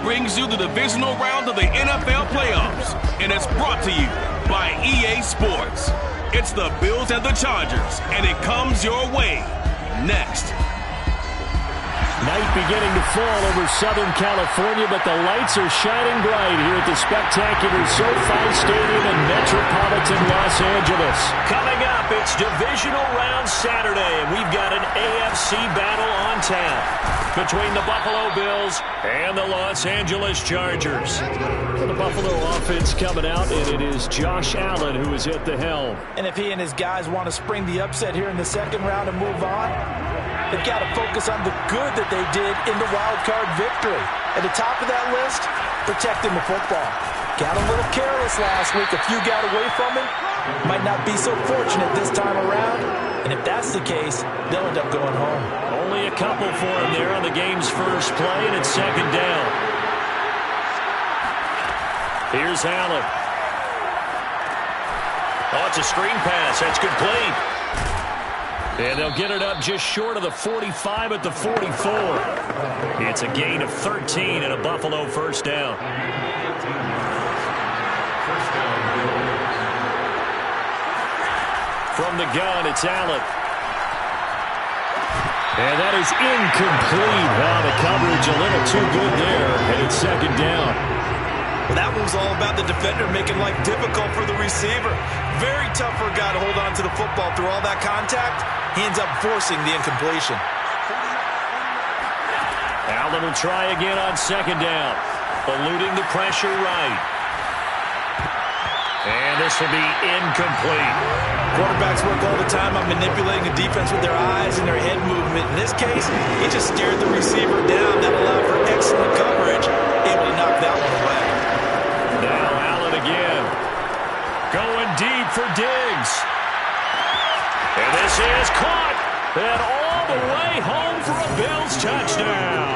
brings you the divisional round of the NFL playoffs, and it's brought to you by EA Sports. It's the Bills and the Chargers, and it comes your way next. Night beginning to fall over Southern California, but the lights are shining bright here at the spectacular SoFi Stadium in metropolitan Los Angeles. Coming up, it's Divisional Round Saturday, and we've got an AFC battle on tap between the Buffalo Bills and the Los Angeles Chargers. The Buffalo offense coming out, and it is Josh Allen who is at the helm. And if he and his guys want to spring the upset here in the second round and move on, they've got to focus on the good that they did in the wild card victory. At the top of that list, protecting the football. Got a little careless last week. A few got away from him. Might not be so fortunate this time around. And if that's the case, they'll end up going home. Only a couple for him there on the game's first play, and it's second down. Here's Allen. Oh, it's a screen pass. That's complete. And they'll get it up just short of the 45 at the 44. It's a gain of 13 and a Buffalo first down. From the gun, it's Allen. And that is incomplete. Wow, the coverage a little too good there, and it's second down. Well, that move's all about the defender making life difficult for the receiver. Very tough for a guy to hold on to the football through all that contact. He ends up forcing the incompletion. Allen will try again on second down. Eluding the pressure right. And this will be incomplete. Quarterbacks work all the time on manipulating a defense with their eyes and their head movement. In this case, he just stared the receiver down. That allowed for excellent coverage. Able to knock that one away. Now Allen again. Going deep for Diggs. And this is caught. And all the way home for a Bills touchdown.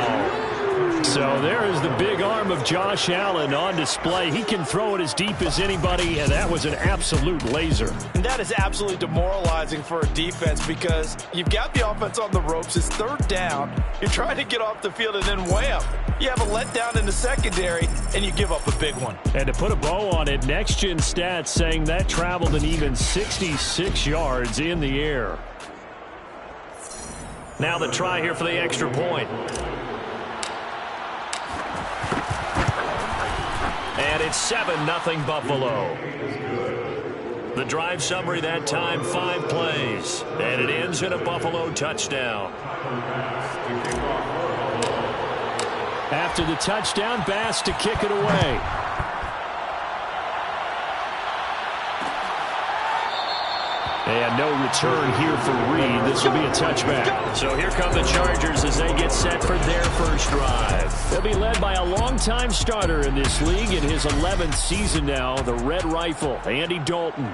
So there is the big arm of Josh Allen on display. He can throw it as deep as anybody, and that was an absolute laser. And that is absolutely demoralizing for a defense because you've got the offense on the ropes. It's third down. You're trying to get off the field, and then wham, you have a letdown in the secondary, and you give up a big one. And to put a bow on it, Next Gen Stats saying that traveled an even 66 yards in the air. Now the try here for the extra point. And it's 7-0 Buffalo. The drive summary that time, 5 plays. And it ends in a Buffalo touchdown. After the touchdown, Bass to kick it away. And no return here for Reed. This will be a touchback. So here come the Chargers as they get set for their first drive. They'll be led by a longtime starter in this league in his 11th season now, the Red Rifle, Andy Dalton.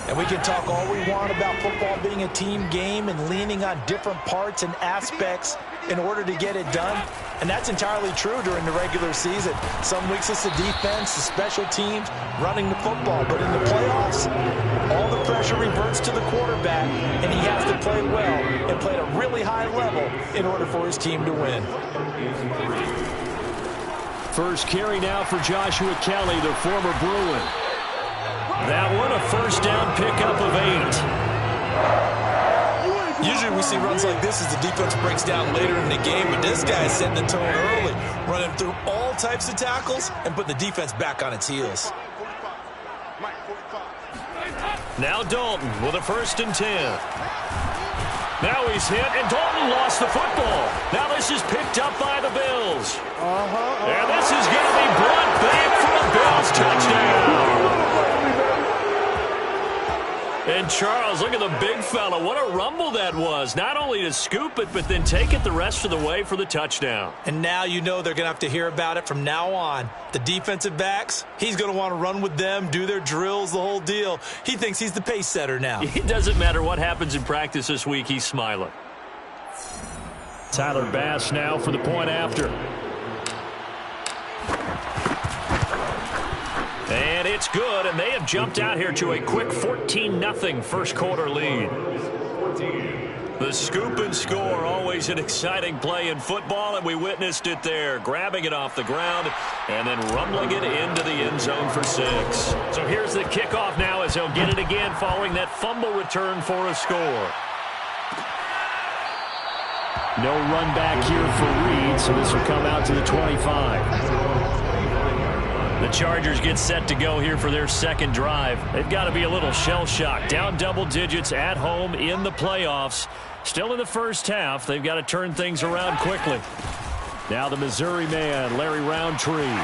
And we can talk all we want about football being a team game and leaning on different parts and aspects in order to get it done. And that's entirely true during the regular season. Some weeks it's the defense, the special teams, running the football. But in the playoffs, all the pressure reverts to the quarterback, and he has to play well and play at a really high level in order for his team to win. First carry now for Joshua Kelly, the former Bruin. That one a first down pickup of 8. Usually we see runs like this as the defense breaks down later in the game, but this guy is setting the tone early, running through all types of tackles and putting the defense back on its heels. Now Dalton with a 1st and 10. Now he's hit, and Dalton lost the football. Now this is picked up by the Bills. And this is going to be brought back for a Bills touchdown. And Charles, look at the big fella. What a rumble that was. Not only to scoop it, but then take it the rest of the way for the touchdown. And now you know they're going to have to hear about it from now on. The defensive backs, he's going to want to run with them, do their drills, the whole deal. He thinks he's the pace setter now. It doesn't matter what happens in practice this week. He's smiling. Tyler Bass now for the point after. And it's good, and they have jumped out here to a quick 14-0 first quarter lead. The scoop and score, always an exciting play in football, and we witnessed it there. Grabbing it off the ground and then rumbling it into the end zone for 6. So here's the kickoff now as he'll get it again following that fumble return for a score. No run back here for Reed, so this will come out to the 25. The Chargers get set to go here for their second drive. They've got to be a little shell-shocked. Down double digits at home in the playoffs. Still in the first half. They've got to turn things around quickly. Now the Missouri man, Larry Roundtree.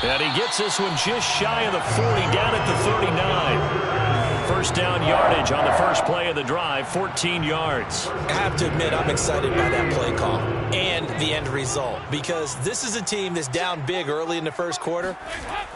And he gets this one just shy of the 40, down at the 39. First down yardage on the first play of the drive, 14 yards. I have to admit, I'm excited by that play call and the end result, because this is a team that's down big early in the first quarter,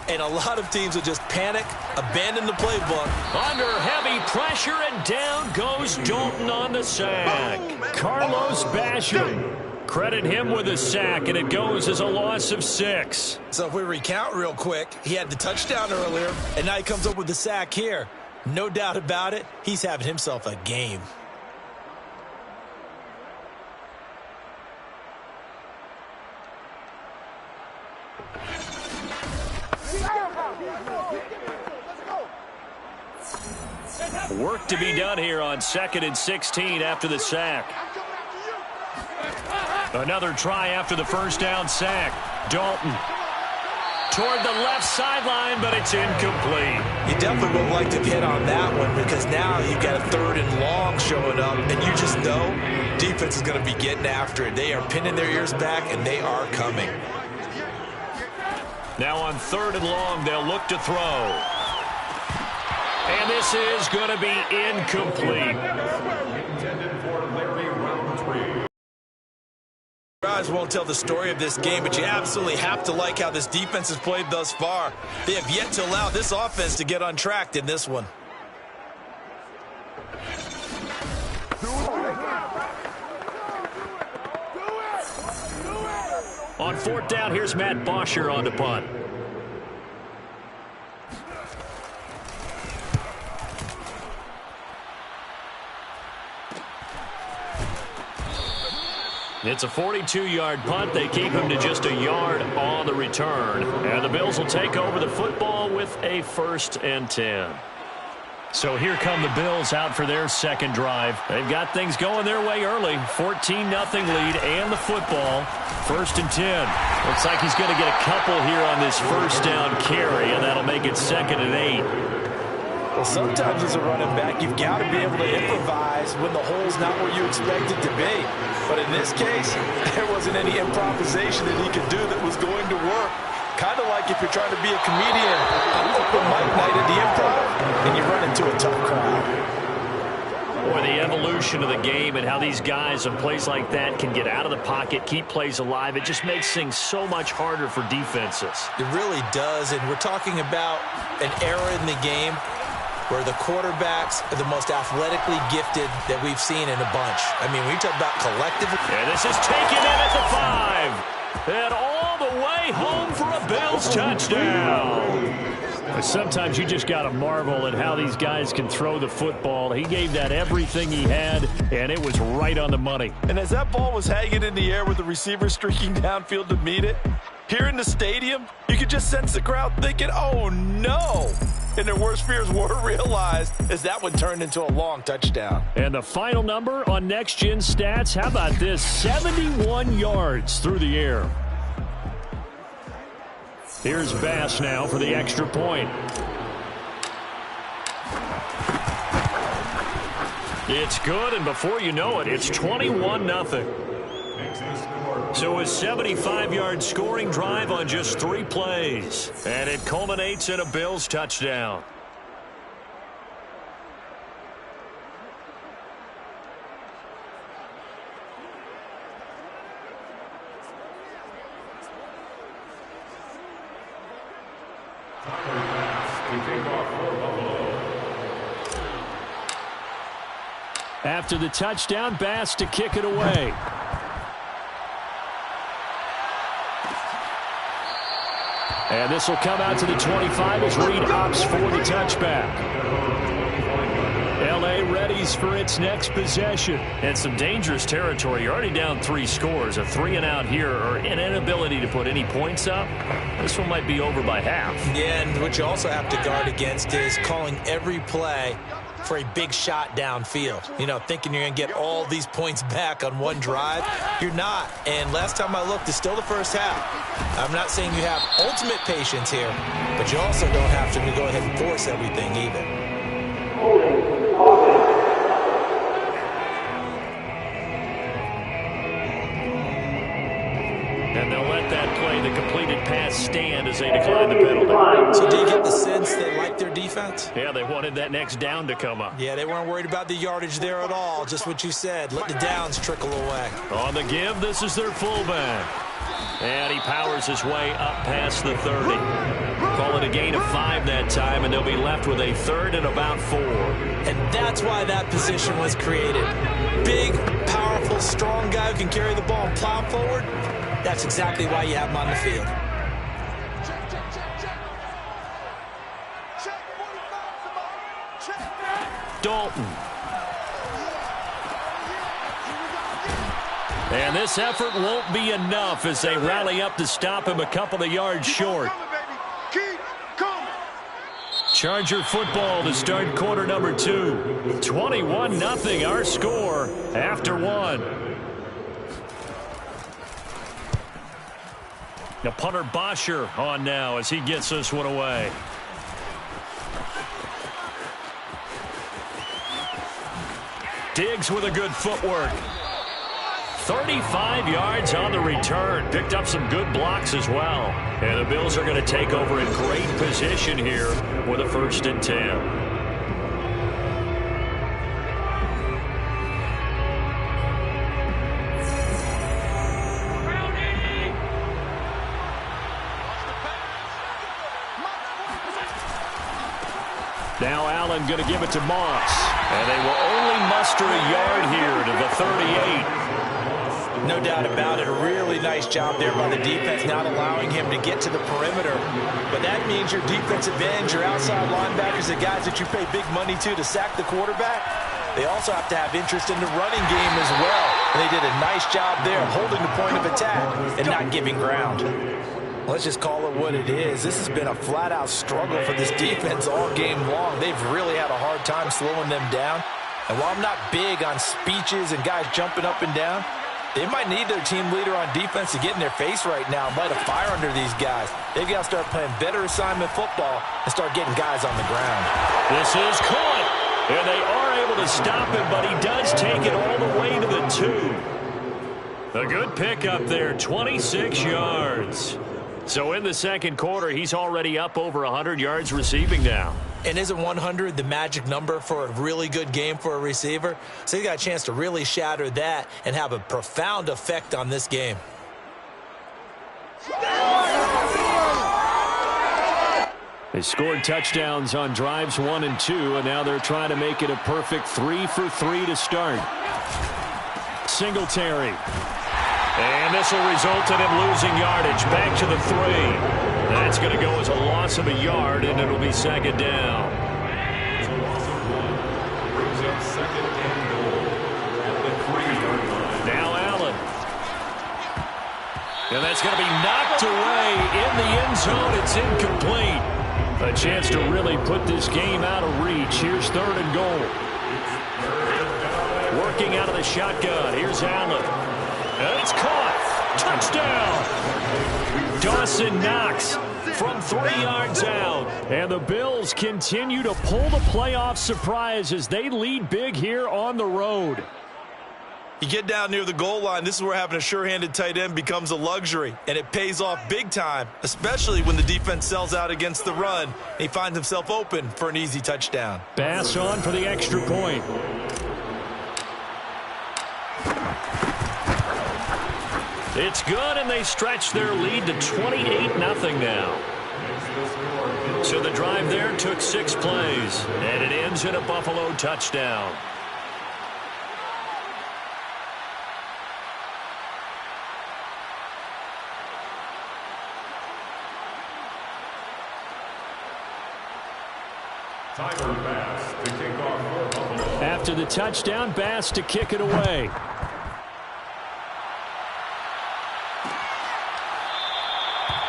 and a lot of teams will just panic, abandon the playbook. Under heavy pressure, and down goes Dalton on the sack. Carlos Basham. Credit him with a sack, and it goes as a loss of 6. So if we recount real quick, he had the touchdown earlier, and now he comes up with the sack here. No doubt about it, he's having himself a game. Work to be done here on 2nd and 16 after the sack. Another try after the first down sack. Dalton toward the left sideline, but it's incomplete. You definitely would like to hit on that one, because now you've got a 3rd and long showing up, and you just know defense is going to be getting after it. They are pinning their ears back, and they are coming. Now on 3rd and long, they'll look to throw. And this is going to be incomplete. Guys won't tell the story of this game, but you absolutely have to like how this defense has played thus far. They have yet to allow this offense to get untracked in this one. On 4th down, here's Matt Bosher on the punt. It's a 42-yard punt. They keep him to just a yard on the return. And the Bills will take over the football with a 1st and 10. So here come the Bills out for their second drive. They've got things going their way early. 14-0 lead and the football. 1st and 10. Looks like he's going to get a couple here on this first down carry, and that'll make it 2nd and 8. Well, sometimes as a running back, you've got to be able to improvise when the hole's not where you expect it to be. But in this case, there wasn't any improvisation that he could do that was going to work. Kind of like if you're trying to be a comedian, open mic night at the Improv, and you run into a tough crowd. Boy, the evolution of the game and how these guys on plays like that can get out of the pocket, keep plays alive, it just makes things so much harder for defenses. It really does, and we're talking about an era in the game where the quarterbacks are the most athletically gifted that we've seen in a bunch. I mean, we talk about collective. And this is taken in at the 5. And all the way home for a Bills touchdown. Sometimes you just got to marvel at how these guys can throw the football. He gave that everything he had, and it was right on the money. And as that ball was hanging in the air with the receiver streaking downfield to meet it, here in the stadium, you could just sense the crowd thinking, oh, no. And their worst fears were realized as that one turned into a long touchdown. And the final number on Next Gen Stats, how about this? 71 yards through the air. Here's Bass now for the extra point. It's good, and before you know it, it's 21-0. So a 75-yard scoring drive on just 3 plays. And it culminates in a Bills touchdown. After the touchdown, Bass to kick it away. And this will come out to the 25 as Reed opts for the touchback. L.A. ready plays for its next possession. And some dangerous territory. You're already down 3 scores. A 3-and-out here, or an inability to put any points up. This one might be over by half. Yeah, and what you also have to guard against is calling every play for a big shot downfield. You know, thinking you're going to get all these points back on one drive. You're not. And last time I looked, it's still the first half. I'm not saying you have ultimate patience here, but you also don't have to go ahead and force everything either. And they'll let that play, the completed pass, stand as they decline the penalty. So do you get the sense they like their defense? Yeah, they wanted that next down to come up. Yeah, they weren't worried about the yardage there at all. Just what you said. Let the downs trickle away. On the give, this is their fullback. And he powers his way up past the 30. Call it a gain of 5 that time, and they'll be left with a 3rd and about 4. And that's why that position was created. Big, powerful, strong guy who can carry the ball and plow forward. That's exactly why you have him on the field. Dalton. And this effort won't be enough as they rally up to stop him a couple of yards short. Charger football to start quarter number 2. 21-0 our score after 1. Now punter Bosher on now as he gets this one away. Diggs with a good footwork. 35 yards on the return. Picked up some good blocks as well. And the Bills are going to take over in great position here with a 1st and 10. Now Allen going to give it to Moss. And they will only muster a yard here to the 38. No doubt about it. A really nice job there by the defense, not allowing him to get to the perimeter. But that means your defensive ends, your outside linebackers, the guys that you pay big money to sack the quarterback, they also have to have interest in the running game as well. And they did a nice job there holding the point of attack and not giving ground. Let's just call it what it is. This has been a flat-out struggle for this defense all game long. They've really had a hard time slowing them down. And while I'm not big on speeches and guys jumping up and down, they might need their team leader on defense to get in their face right now and light a fire under these guys. They've got to start playing better assignment football and start getting guys on the ground. This is caught. And they are able to stop him, but he does take it all the way to the 2. A good pickup there, 26 yards. So in the second quarter, he's already up over 100 yards receiving now. And isn't 100 the magic number for a really good game for a receiver? So he got a chance to really shatter that and have a profound effect on this game. They scored touchdowns on drives 1 and 2, and now they're trying to make it a perfect 3 for 3 to start. Singletary. And this will result in him losing yardage. Back to the 3. That's going to go as a loss of a yard, and it'll be 2nd down. Now Allen. And that's going to be knocked away in the end zone. It's incomplete. A chance to really put this game out of reach. Here's 3rd and goal. Working out of the shotgun. Here's Allen. And it's caught. Touchdown. Dawson Knox from 3 yards out. And the Bills continue to pull the playoff surprise as they lead big here on the road. You get down near the goal line, this is where having a sure-handed tight end becomes a luxury, and it pays off big time, especially when the defense sells out against the run, and he finds himself open for an easy touchdown. Bass on for the extra point. It's good, and they stretch their lead to 28-0 now. So the drive there took 6 plays, and it ends in a Buffalo touchdown. After the touchdown, Bass to kick it away.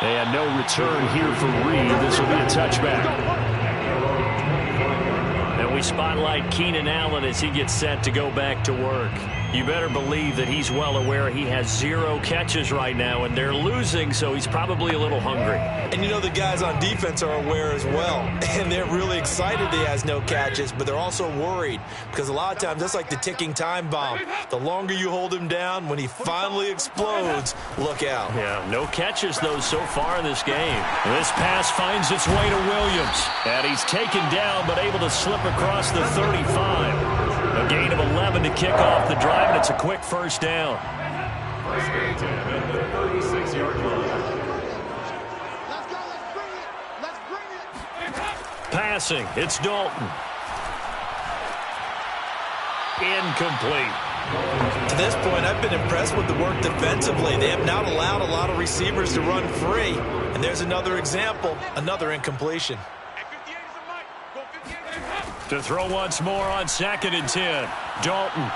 And no return here for Reed. This will be a touchback. And we spotlight Keenan Allen as he gets set to go back to work. You better believe that he's well aware he has 0 catches right now, and they're losing, so he's probably a little hungry. And you know the guys on defense are aware as well, and they're really excited he has no catches, but they're also worried because a lot of times that's like the ticking time bomb. The longer you hold him down, when he finally explodes, look out. Yeah, no catches, though, so far in this game. This pass finds its way to Williams, and he's taken down but able to slip across the 35. A gain of 11 to kick off the drive, and it's a quick first down. First and 10 at the 36-yard line. Let's bring it. Passing, it's Dalton. Incomplete. To this point, I've been impressed with the work defensively. They have not allowed a lot of receivers to run free. And there's another example, another incompletion. To throw once more on 2nd and 10. Dalton.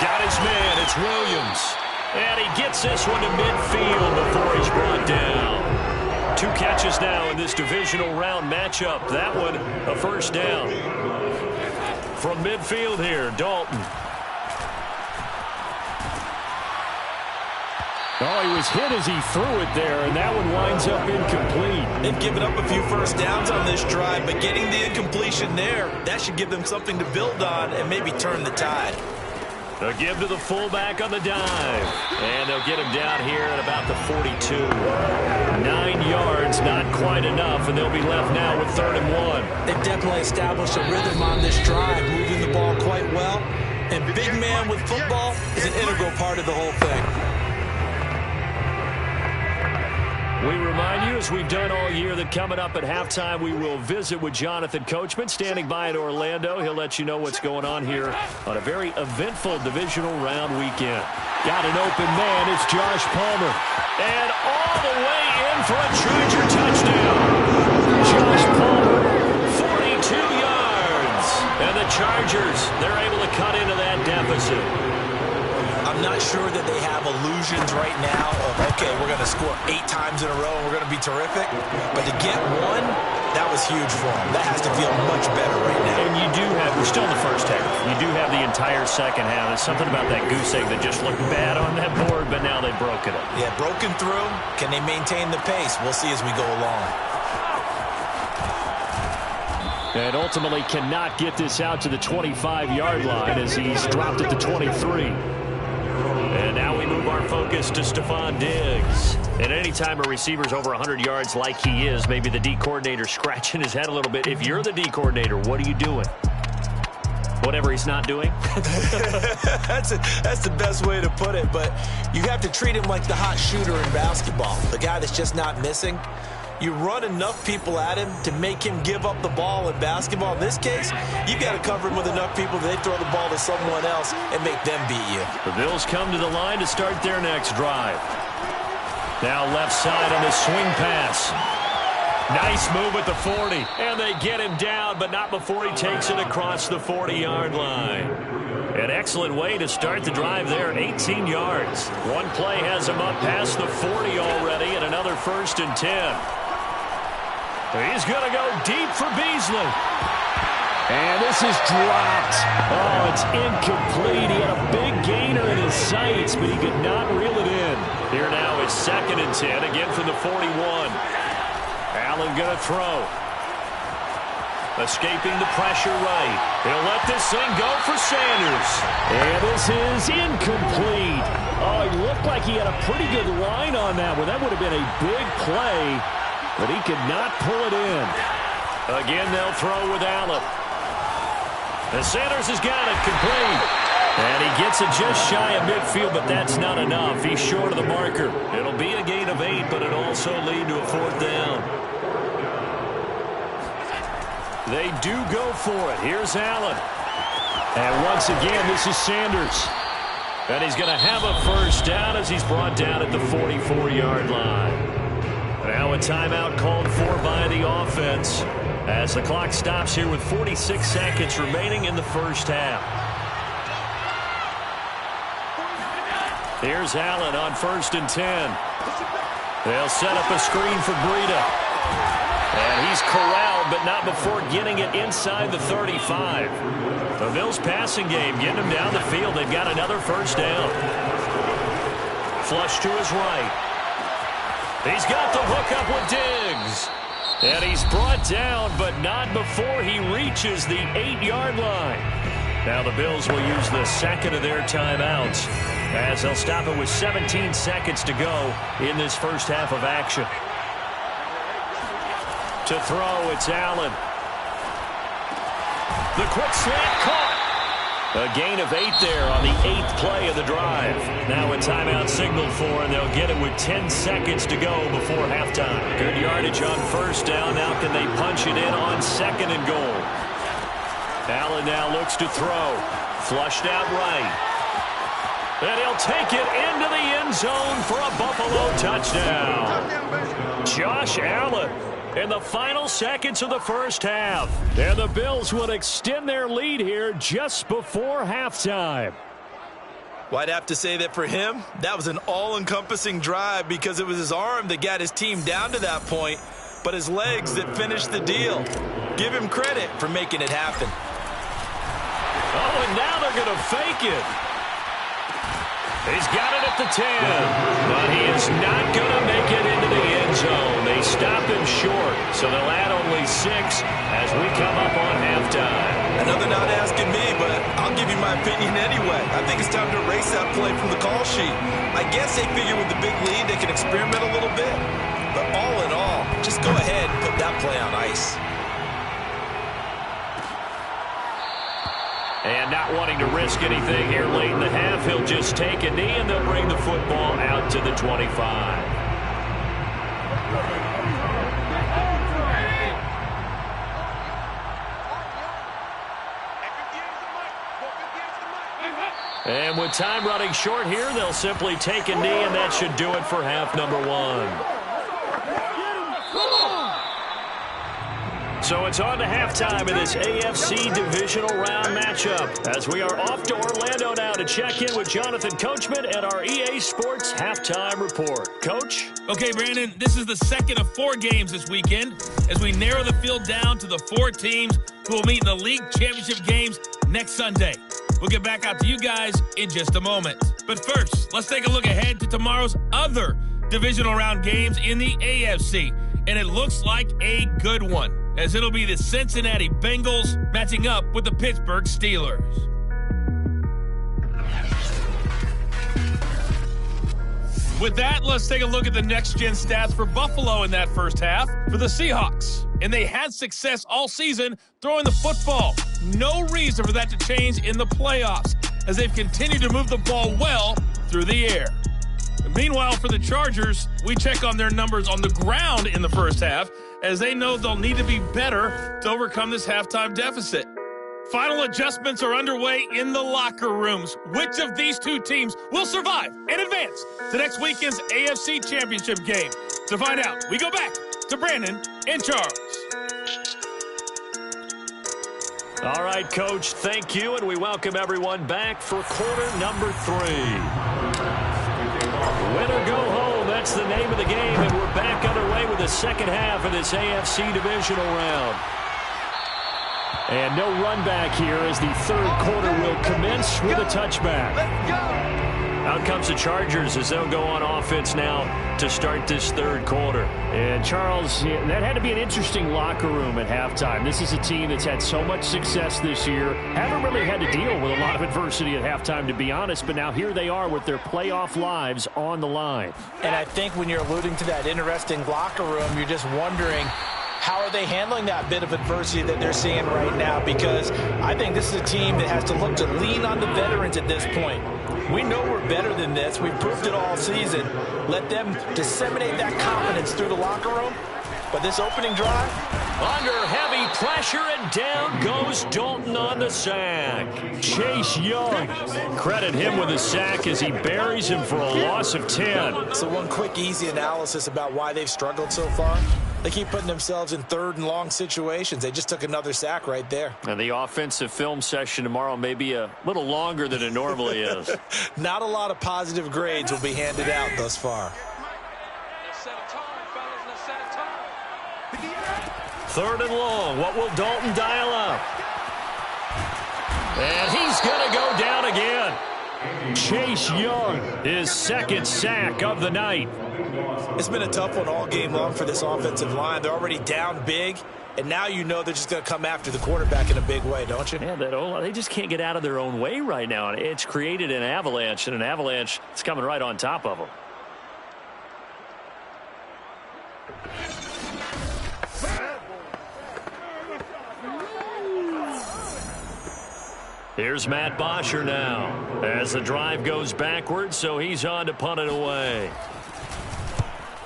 Got his man. It's Williams. And he gets this one to midfield before he's brought down. 2 catches now in this divisional round matchup. That one a first down. From midfield here, Dalton. Oh, he was hit as he threw it there, and that one winds up incomplete. They've given up a few first downs on this drive, but getting the incompletion there, that should give them something to build on and maybe turn the tide. A give to the fullback on the dive. And they'll get him down here at about the 42. 9 yards, not quite enough, and they'll be left now with 3rd and 1. They've definitely established a rhythm on this drive, moving the ball quite well. And big man with football is an integral part of the whole thing. We remind you, as we've done all year, that coming up at halftime, we will visit with Jonathan Coachman, standing by in Orlando. He'll let you know what's going on here on a very eventful divisional round weekend. Got an open man. It's Josh Palmer. And all the way in for a Charger touchdown. Josh Palmer, 42 yards. And the Chargers, they're able to cut into that deficit. I'm not sure that they have illusions right now of, okay, we're going to score 8 times in a row and we're going to be terrific. But to get one, that was huge for them. That has to feel much better right now. And you do have, we're still in the first half. You do have the entire second half. There's something about that goose egg that just looked bad on that board, but now they've broken it. Yeah, broken through. Can they maintain the pace? We'll see as we go along. And ultimately cannot get this out to the 25-yard line as he's dropped at the 23. And now we move our focus to Stephon Diggs. And anytime a receiver's over 100 yards like he is, maybe the D coordinator scratching his head a little bit. If you're the D coordinator, what are you doing? Whatever he's not doing? That's the best way to put it. But you have to treat him like the hot shooter in basketball, the guy that's just not missing. You run enough people at him to make him give up the ball in basketball. In this case, you've got to cover him with enough people that they throw the ball to someone else and make them beat you. The Bills come to the line to start their next drive. Now left side on the swing pass. Nice move at the 40. And they get him down, but not before he takes it across the 40-yard line. An excellent way to start the drive there, 18 yards. One play has him up past the 40 already, and another 1st and 10. He's going to go deep for Beasley. And this is dropped. Oh, it's incomplete. He had a big gainer in his sights, but he could not reel it in. Here now it's 2nd and 10, again from the 41. Allen going to throw. Escaping the pressure right. He'll let this thing go for Sanders. And this is incomplete. Oh, he looked like he had a pretty good line on that one. That would have been a big play. But he could not pull it in. Again, they'll throw with Allen. And Sanders has got it complete. And he gets it just shy of midfield, but that's not enough. He's short of the marker. It'll be a gain of 8, but it'll also lead to a 4th down. They do go for it. Here's Allen. And once again, this is Sanders. And he's going to have a first down as he's brought down at the 44-yard line. Now a timeout called for by the offense. as the clock stops here with 46 seconds remaining in the first half. Here's Allen on 1st and 10. They'll set up a screen for Breida. And he's corralled, but not before getting it inside the 35. The Bills passing game getting him down the field. They've got another first down. Flush to his right. He's got the hookup with Diggs. And he's brought down, but not before he reaches the 8-yard line. Now the Bills will use the second of their timeouts, as they'll stop it with 17 seconds to go in this first half of action. To throw, it's Allen. The quick slant caught. A gain of 8 there on the 8th play of the drive. Now a timeout signaled for, and they'll get it with 10 seconds to go before halftime. Good yardage on first down. Now can they punch it in on 2nd and goal? Allen now looks to throw. Flushed out right. And he'll take it into the end zone for a Buffalo touchdown. Josh Allen in the final seconds of the first half. And the Bills would extend their lead here just before halftime. Well, I'd have to say that for him, that was an all-encompassing drive because it was his arm that got his team down to that point, but his legs that finished the deal. Give him credit for making it happen. Oh, and now they're going to fake it. He's got it at the 10, but he is not going to make it into the end zone. They stop him short, so they'll add only 6 as we come up on halftime. Another not asking me, but I'll give you my opinion anyway. I think it's time to erase that play from the call sheet. I guess they figure with the big lead they can experiment a little bit. But all in all, just go ahead and put that play on ice. And not wanting to risk anything here late in the half, he'll just take a knee, and they'll bring the football out to the 25. And with time running short here, they'll simply take a knee, and that should do it for half number 1. So it's on to halftime in this AFC Divisional Round matchup, as we are off to Orlando now to check in with Jonathan Coachman at our EA Sports Halftime Report. Coach? Okay, Brandon, this is the second of 4 games this weekend as we narrow the field down to the 4 teams who will meet in the league championship games next Sunday. We'll get back out to you guys in just a moment. But first, let's take a look ahead to tomorrow's other divisional round games in the AFC. And it looks like a good one, as it'll be the Cincinnati Bengals matching up with the Pittsburgh Steelers. With that, let's take a look at the next-gen stats for Buffalo in that first half for the Seahawks. And they had success all season throwing the football. No reason for that to change in the playoffs, as they've continued to move the ball well through the air. Meanwhile, for the Chargers, we check on their numbers on the ground in the first half, as they know they'll need to be better to overcome this halftime deficit. Final adjustments are underway in the locker rooms. Which of these 2 teams will survive and advance to next weekend's AFC Championship game? To find out, we go back to Brandon and Charles. All right, Coach, thank you, and we welcome everyone back for quarter number 3. Win or go home, that's the name of the game, and we're back underway with the second half of this AFC Divisional Round. And no run back here as the third quarter will commence with a touchback. Let's go! Out comes the Chargers as they'll go on offense now to start this third quarter. And, Charles, that had to be an interesting locker room at halftime. This is a team that's had so much success this year. Haven't really had to deal with a lot of adversity at halftime, to be honest. But now here they are with their playoff lives on the line. And I think when you're alluding to that interesting locker room, you're just wondering, how are they handling that bit of adversity that they're seeing right now? Because I think this is a team that has to look to lean on the veterans at this point. We know we're better than this. We've proved it all season. Let them disseminate that confidence through the locker room, But this opening drive, under heavy pressure, and down goes Dalton on the sack. Chase Young, credit him with a sack as he buries him for a loss of 10. So one quick, easy analysis about why they've struggled so far. They keep putting themselves in third and long situations. They just took another sack right there. And the offensive film session tomorrow may be a little longer than it normally is. Not a lot of positive grades will be handed out thus far. Third and long. What will Dalton dial up? And he's going to go down again. Chase Young, his second sack of the night. It's been a tough one all game long for this offensive line. They're already down big, and now you know they're just going to come after the quarterback in a big way, don't you? Yeah, they just can't get out of their own way right now. It's created an avalanche, and an avalanche is coming right on top of them. Here's Matt Bosher now as the drive goes backwards, so he's on to punt it away.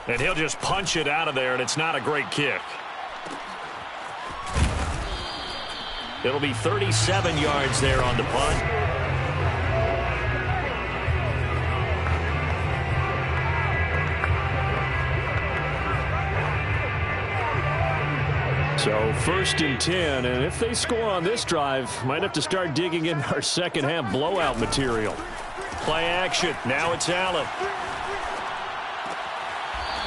And he'll just punch it out of there, and it's not a great kick. It'll be 37 yards there on the punt. So first and 10, and if they score on this drive, might have to start digging in our second half blowout material. Play action. Now it's Allen.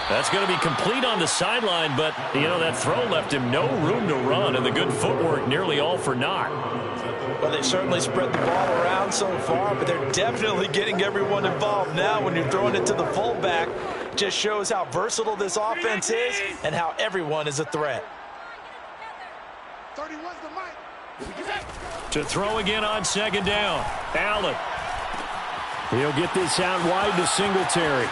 That's going to be complete on the sideline, but, you know, that throw left him no room to run, and the good footwork nearly all for naught. Well, they certainly spread the ball around so far, but they're definitely getting everyone involved now when you're throwing it to the fullback. Just shows how versatile this offense is and how everyone is a threat. To throw again on second down. Allen. He'll get this out wide to Singletary.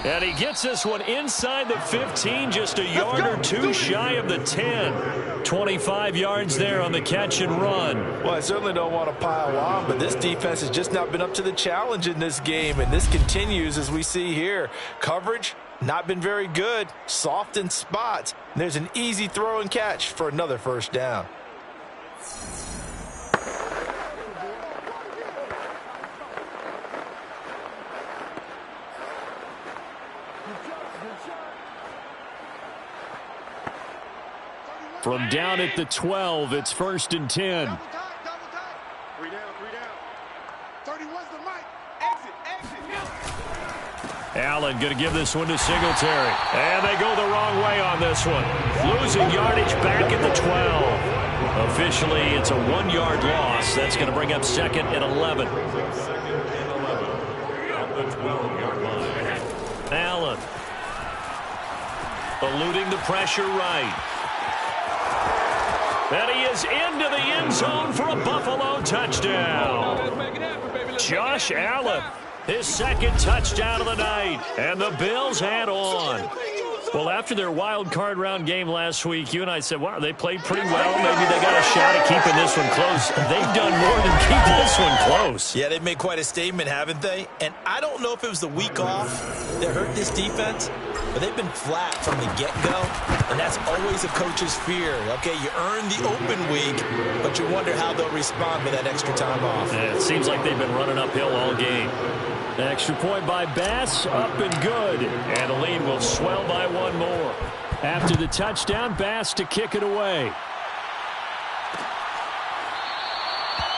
And he gets this one inside the 15, just a yard or two shy of the 10. 25 yards there on the catch and run. Well, I certainly don't want to pile on, but this defense has just not been up to the challenge in this game, and this continues as we see here. Coverage, not been very good. Soft in spots. And there's an easy throw and catch for another first down. From down at the 12, it's first and 10. 3 down. 31's the mic. Exit. Allen going to give this one to Singletary. And they go the wrong way on this one. Losing yardage back at the 12. Officially, it's a 1-yard loss. That's going to bring up second and 11. Allen. Eluding the pressure right. And he is into the end zone for a Buffalo touchdown. Josh Allen, his second touchdown of the night. And the Bills add on. Well, after their wild card round game last week, you and I said, wow, they played pretty well. Maybe they got a shot at keeping this one close. They've done more than keep this one close. Yeah, they've made quite a statement, haven't they? And I don't know if it was the week off that hurt this defense, but they've been flat from the get-go, and that's always a coach's fear. Okay, you earn the open week, but you wonder how they'll respond with that extra time off. Yeah, it seems like they've been running uphill all game. Extra point by Bass, up and good. And the lead will swell by one more. After the touchdown, Bass to kick it away.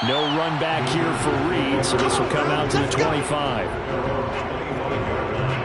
No run back here for Reed, so this will come out to the 25.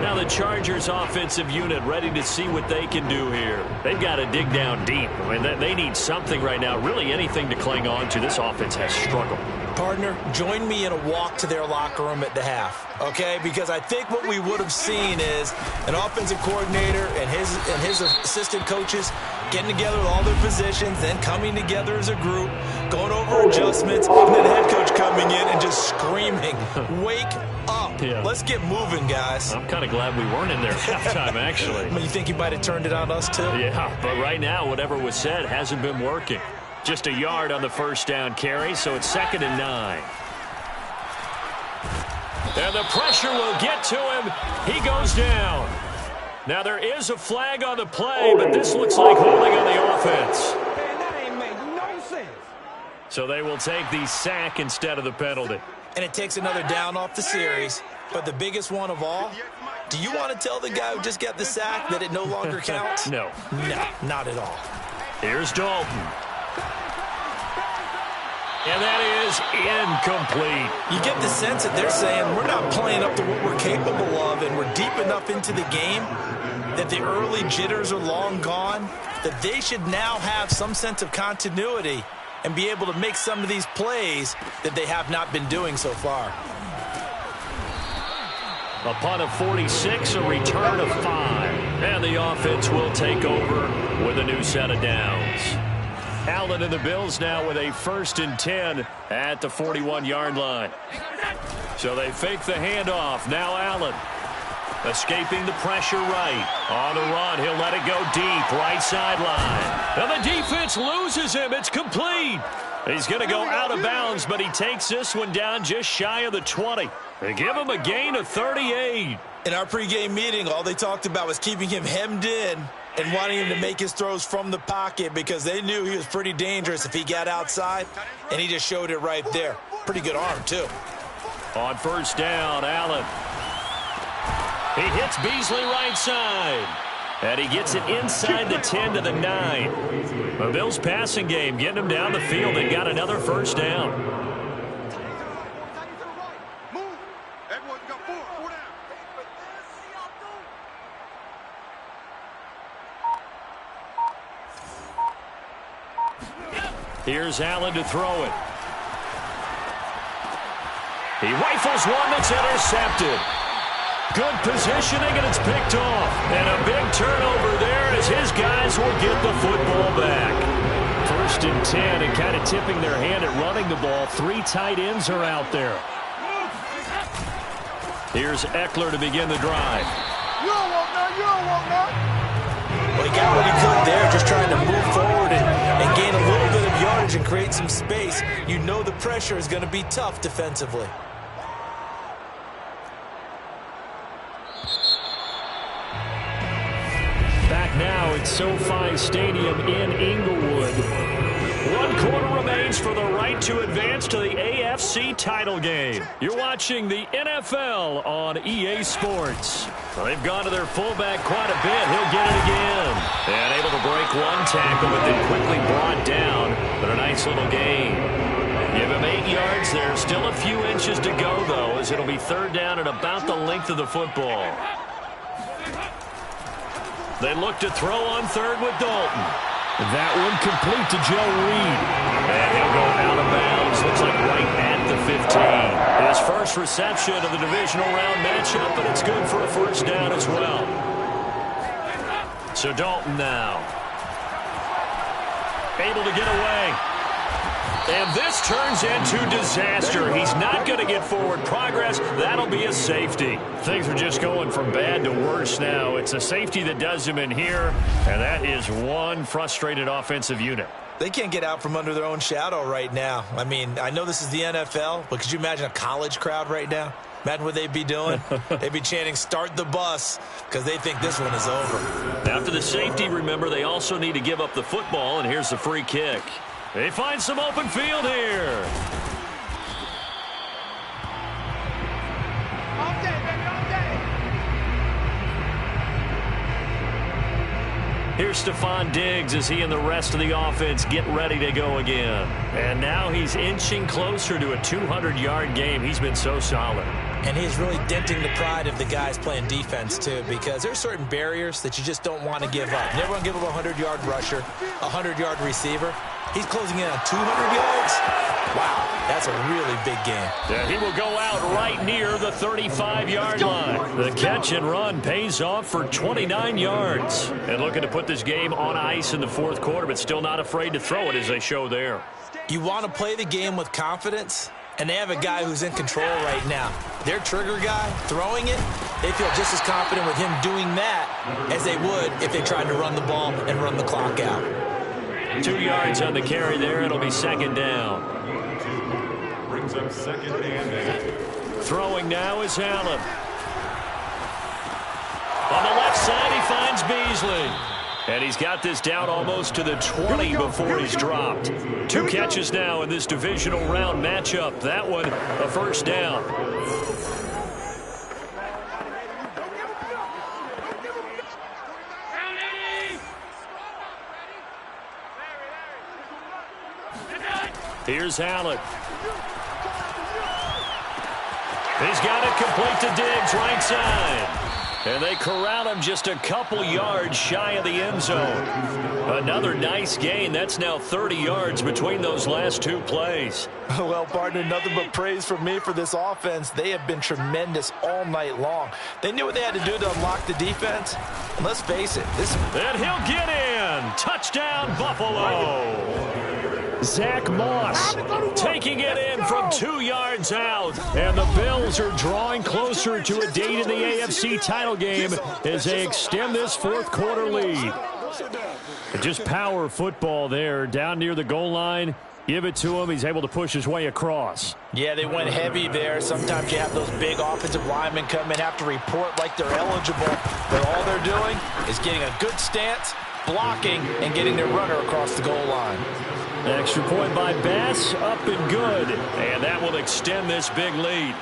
Now the Chargers offensive unit ready to see what they can do here. They've got to dig down deep. I mean, they need something right now, really anything to cling on to. This offense has struggled. Partner, join me in a walk to their locker room at the half, okay? Because I think what we would have seen is an offensive coordinator and his assistant coaches getting together with all their positions, then coming together as a group, going over adjustments, and then the head coach coming in and just screaming, wake up. Yeah. Let's get moving, guys. I'm kind of glad we weren't in there at halftime, actually. I mean, you think he might have turned it on us, too? Yeah, but right now, whatever was said hasn't been working. Just a yard on the first down carry, so it's 2nd and 9. And the pressure will get to him. He goes down. Now there is a flag on the play, but this looks like holding on the offense. Man, that ain't make no sense. So they will take the sack instead of the penalty. And it takes another down off the series. But the biggest one of all, do you want to tell the guy who just got the sack that it no longer counts? No. No, not at all. Here's Dalton. And that is incomplete. You get the sense that they're saying we're not playing up to what we're capable of, and we're deep enough into the game that the early jitters are long gone, that they should now have some sense of continuity and be able to make some of these plays that they have not been doing so far. A punt of 46, a return of 5. And the offense will take over with a new set of downs. Allen and the Bills now with a 1st and 10 at the 41-yard line. So they fake the handoff. Now Allen escaping the pressure right. On the run, he'll let it go deep, right sideline. And the defense loses him. It's complete. He's going to go out of bounds, but he takes this one down just shy of the 20. They give him a gain of 38. In our pregame meeting, all they talked about was keeping him hemmed in and wanting him to make his throws from the pocket because they knew he was pretty dangerous if he got outside, and he just showed it right there. Pretty good arm, too. On 1st down, Allen. He hits Beasley right side. And he gets it inside the 10 to the 9. The Bills passing game getting him down the field and got another 1st down. Here's Allen to throw it. He rifles one that's intercepted. Good positioning, and it's picked off. And a big turnover there as his guys will get the football back. 1st and 10, and kind of tipping their hand at running the ball. 3 tight ends are out there. Here's Eckler to begin the drive. You don't want none. You don't want none. Well, he got what he could there, just trying to move forward and gain a little bit of yardage and create some space. You know the pressure is going to be tough defensively. Back now at SoFi Stadium in Inglewood. 1 quarter remains for the right to advance to the AFC title game. You're watching the NFL on EA Sports. They've gone to their fullback quite a bit. He'll get it again. And able to break 1 tackle, but then quickly brought down. But a nice little gain. Give him 8 yards there. Still a few inches to go, though, as it'll be 3rd down at about the length of the football. They look to throw on 3rd with Dalton. That one complete to Joe Reed. And he'll go out of bounds. Looks like right at the 15. His first reception of the divisional round matchup, but it's good for a 1st down as well. So Dalton now. Able to get away. And this turns into disaster. He's not going to get forward progress. That'll be a safety. Things are just going from bad to worse now. It's a safety that does him in here, and that is one frustrated offensive unit. They can't get out from under their own shadow right now. I mean, I know this is the NFL, but could you imagine a college crowd right now? Imagine what they'd be doing. They'd be chanting, "Start the bus," because they think this one is over. After the safety, remember, they also need to give up the football, and here's the free kick. They find some open field here. All day, baby, all day. Here's Stephon Diggs as he and the rest of the offense get ready to go again. And now he's inching closer to a 200-yard game. He's been so solid. And he's really denting the pride of the guys playing defense, too, because there's certain barriers that you just don't want to give up. You never want to give up a 100-yard rusher, a 100-yard receiver. He's closing in on 200 yards. Wow, that's a really big game. Yeah, he will go out right near the 35-yard line. The catch and run pays off for 29 yards. And looking to put this game on ice in the 4th quarter, but still not afraid to throw it as they show there. You want to play the game with confidence, and they have a guy who's in control right now. Their trigger guy, throwing it, they feel just as confident with him doing that as they would if they tried to run the ball and run the clock out. 2 yards on the carry there. It'll be 2nd down. Brings up 2nd and 8. Throwing now is Allen. On the left side, he finds Beasley. And he's got this down almost to the 20 before he's dropped. 2 catches now in this divisional round matchup. That one, a first down. Here's Allen. He's got it complete to Diggs, right side. And they corral him just a couple yards shy of the end zone. Another nice gain. That's now 30 yards between those last 2 plays. Well, partner, nothing but praise from me for this offense. They have been tremendous all night long. They knew what they had to do to unlock the defense. And let's face it, this... And he'll get in. Touchdown, Buffalo. Zach Moss taking it in from 2 yards out. And the Bills are drawing closer to a date in the AFC title game as they extend this 4th quarter lead. Just power football there down near the goal line. Give it to him. He's able to push his way across. Yeah, they went heavy there. Sometimes you have those big offensive linemen come in, have to report like they're eligible. But all they're doing is getting a good stance, blocking, and getting their runner across the goal line. Extra point by Bass, up and good. And that will extend this big lead.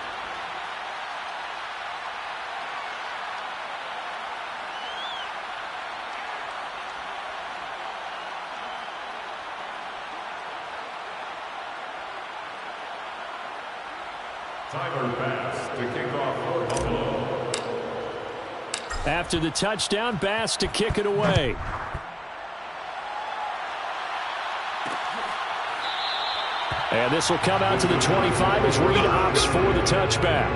Tyler Bass to kick off for Buffalo. After the touchdown, Bass to kick it away. And this will come out to the 25 as Reed opts for the touchback.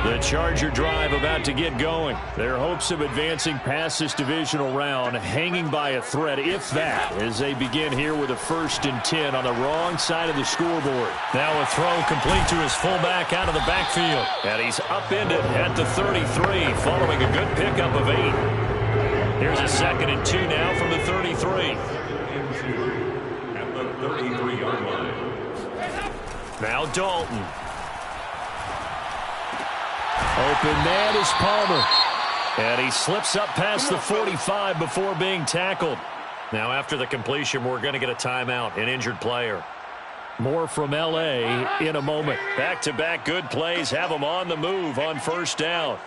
The Charger drive about to get going. Their hopes of advancing past this divisional round hanging by a thread, if that, as they begin here with a 1st and 10 on the wrong side of the scoreboard. Now a throw complete to his fullback out of the backfield. And he's upended at the 33 following a good pickup of 8. Here's a 2nd and 2 now from the 33. At the 33-yard line. Now Dalton. Open man is Palmer. And he slips up past the 45 before being tackled. Now after the completion, we're going to get a timeout, an injured player. More from L.A. in a moment. Back-to-back good plays have them on the move on 1st down.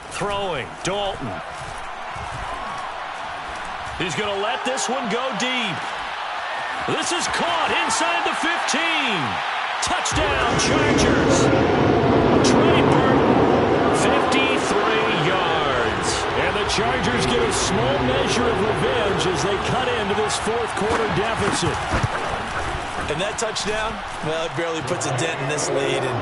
Throwing, Dalton. He's going to let this one go deep. This is caught inside the 15. Touchdown, Chargers. Trey Burton, 53 yards. And the Chargers get a small measure of revenge as they cut into this 4th quarter deficit. And that touchdown, well, it barely puts a dent in this lead. And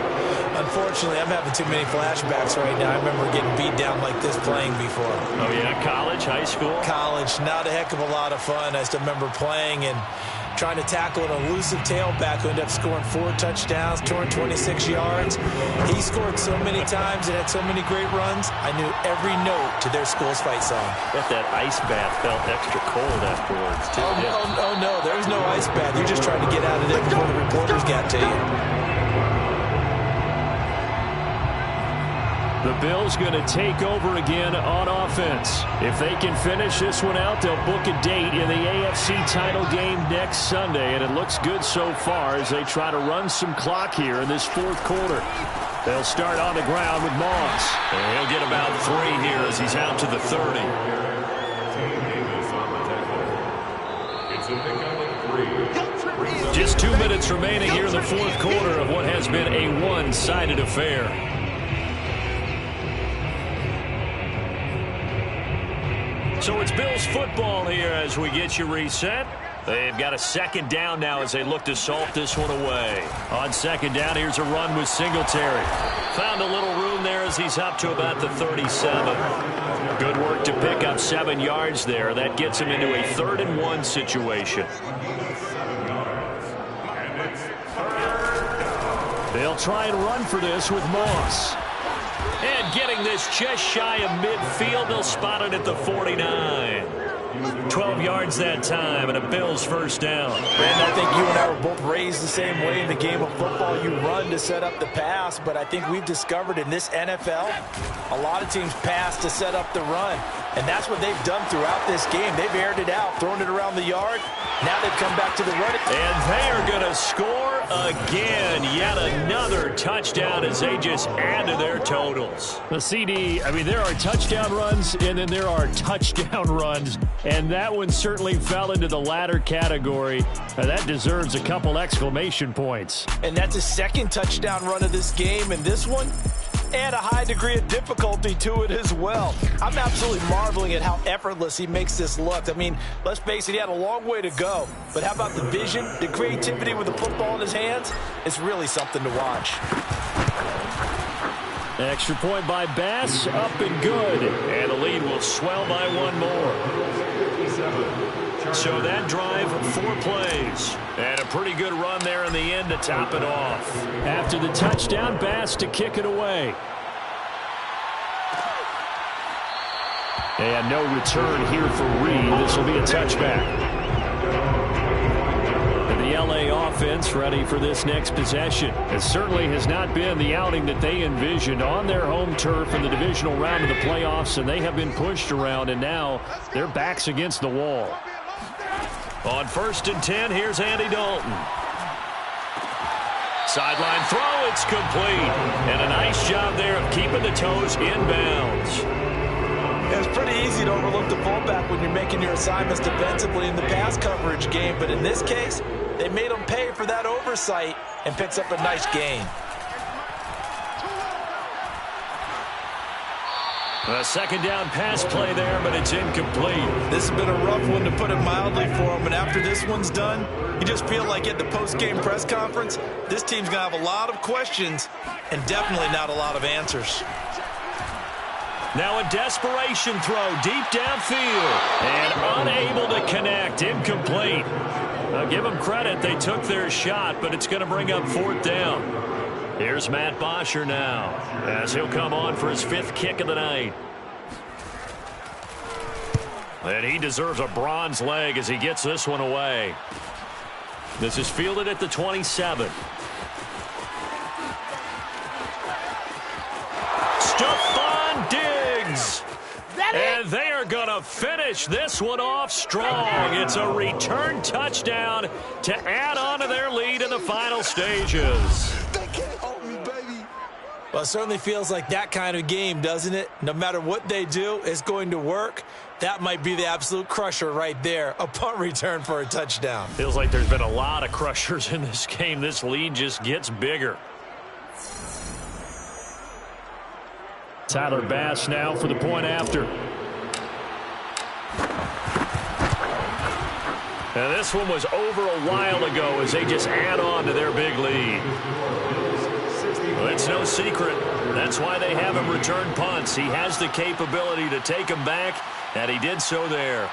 unfortunately, I'm having too many flashbacks right now. I remember getting beat down like this playing before. Oh, yeah? College, high school? College. Not a heck of a lot of fun. I still remember playing and trying to tackle an elusive tailback who ended up scoring 4 touchdowns, 226 yards. He scored so many times and had so many great runs, I knew every note to their school's fight song. Bet that ice bath felt extra cold afterwards, too. Oh, no, there was no ice bath. You're just trying to get out of there before the reporters got to you. The Bills going to take over again on offense. If they can finish this one out, they'll book a date in the AFC title game next Sunday, and it looks good so far as they try to run some clock here in this 4th quarter. They'll start on the ground with Moss. And he'll get about 3 here as he's out to the 30. It's a pickup of 3. Just 2 minutes remaining here in the 4th quarter of what has been a one-sided affair. So it's Bills football here as we get you reset. They've got a 2nd down now as they look to salt this one away. On 2nd down, here's a run with Singletary. Found a little room there as he's up to about the 37. Good work to pick up 7 yards there. That gets him into a 3rd and 1 situation. They'll try and run for this with Moss. And And getting this just shy of midfield, they'll spot it at the 49. 12 yards that time, and a Bills first down. And I think you and I were both raised the same way in the game of football. You run to set up the pass, but I think we've discovered in this NFL, a lot of teams pass to set up the run. And that's what they've done throughout this game. They've aired it out, thrown it around the yard. Now they've come back to the run. And they are going to score again. Yet another touchdown as they just add to their totals. The CD, I mean, there are touchdown runs, and then there are touchdown runs. And that one certainly fell into the latter category. That deserves a couple exclamation points. And that's his second touchdown run of this game. And this one, and a high degree of difficulty to it as well. I'm absolutely marveling at how effortless he makes this look. I mean, let's face it, he had a long way to go. But how about the vision, the creativity with the football in his hands? It's really something to watch. Extra point by Bass, up and good. And the lead will swell by one more. So that drive, 4 plays. And a pretty good run there in the end to top it off. After the touchdown, Bass to kick it away. And no return here for Reed. This will be a touchback. And the LA offense ready for this next possession. It certainly has not been the outing that they envisioned on their home turf in the divisional round of the playoffs, and they have been pushed around, and now their backs against the wall. On 1st and 10, here's Andy Dalton. Sideline throw, it's complete. And a nice job there of keeping the toes inbounds. It's pretty easy to overlook the fullback when you're making your assignments defensively in the pass coverage game. But in this case, they made him pay for that oversight and picks up a nice gain. A second down pass play there, but it's incomplete. This has been a rough one, to put it mildly, for him. And after this one's done, you just feel like at the post-game press conference, this team's going to have a lot of questions and definitely not a lot of answers. Now a desperation throw deep downfield and unable to connect. Incomplete. I'll give them credit. They took their shot, but it's going to bring up 4th down. Here's Matt Bosher now as he'll come on for his 5th kick of the night. And he deserves a bronze leg as he gets this one away. This is fielded at the 27. Stephon Diggs. And they are going to finish this one off strong. It's a return touchdown to add on to their lead in the final stages. Well, it certainly feels like that kind of game, doesn't it? No matter what they do, it's going to work. That might be the absolute crusher right there. A punt return for a touchdown. Feels like there's been a lot of crushers in this game. This lead just gets bigger. Tyler Bass now for the point after. Now this one was over a while ago as they just add on to their big lead. Well, it's no secret. That's why they have him return punts. He has the capability to take them back, and he did so there.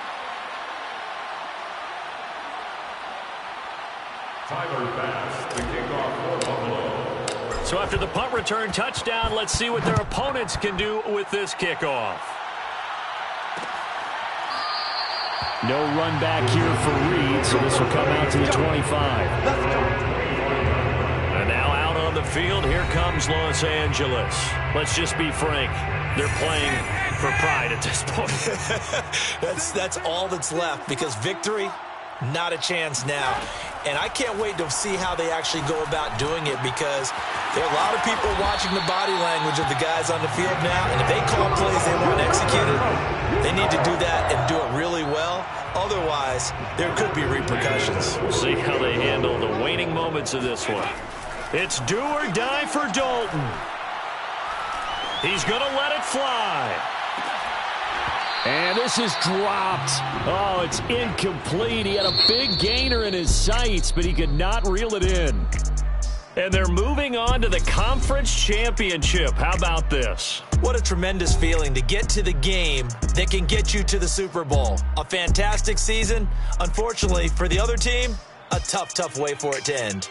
Tyler Bass, the kickoff for Buffalo. So after the punt return touchdown, let's see what their opponents can do with this kickoff. No run back here for Reed, so this will come out to the 25. And now out on the field, here comes Los Angeles. Let's just be frank. They're playing for pride at this point. That's all that's left, because victory, not a chance now. And I can't wait to see how they actually go about doing it, because there are a lot of people watching the body language of the guys on the field now, and if they call plays they want executed, they need to do that and do it really well. Otherwise, there could be repercussions. We'll see how they handle the waning moments of this one. It's do or die for Dalton. He's going to let it fly. And this is dropped. Oh, it's incomplete. He had a big gainer in his sights, but he could not reel it in. And they're moving on to the conference championship. How about this? What a tremendous feeling to get to the game that can get you to the Super Bowl. A fantastic season. Unfortunately, for the other team, a tough way for it to end.